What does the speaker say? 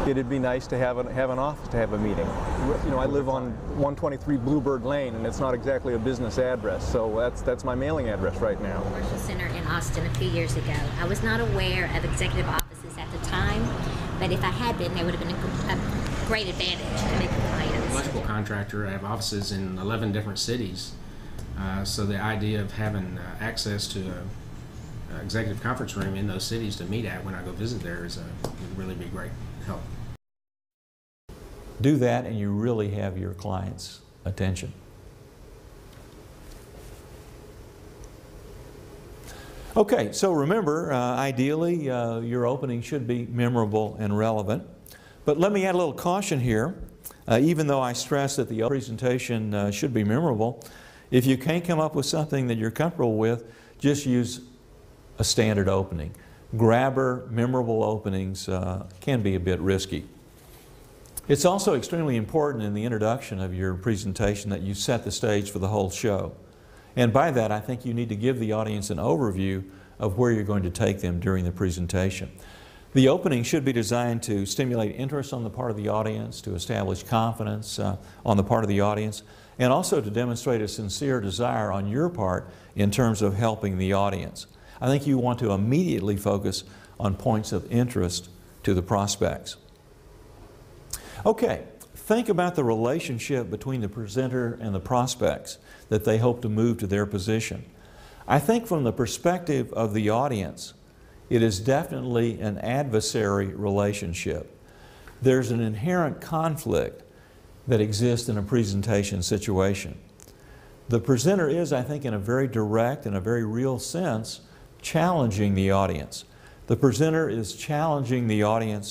It'd be nice to have an office to have a meeting. You know, I live on 123 Bluebird Lane, and it's not exactly a business address, so that's my mailing address right now. Commercial Center in Austin a few years ago. I was not aware of executive offices at the time, but if I had been, there would have been a great advantage to make clients. Electrical contractor. I have offices in 11 different cities, so the idea of having access to an executive conference room in those cities to meet at when I go visit there would really be great help. Do that and you really have your client's attention. Okay, so remember, ideally your opening should be memorable and relevant. But let me add a little caution here. Even though I stress that the presentation should be memorable, if you can't come up with something that you're comfortable with, just use a standard opening. Grabber, memorable openings can be a bit risky. It's also extremely important in the introduction of your presentation that you set the stage for the whole show. And by that, I think you need to give the audience an overview of where you're going to take them during the presentation. The opening should be designed to stimulate interest on the part of the audience, to establish confidence on the part of the audience, and also to demonstrate a sincere desire on your part in terms of helping the audience. I think you want to immediately focus on points of interest to the prospects. Okay, think about the relationship between the presenter and the prospects that they hope to move to their position. I think from the perspective of the audience, it is definitely an adversary relationship. There's an inherent conflict that exists in a presentation situation. The presenter is, I think, in a very direct and a very real sense, challenging the audience. The presenter is challenging the audience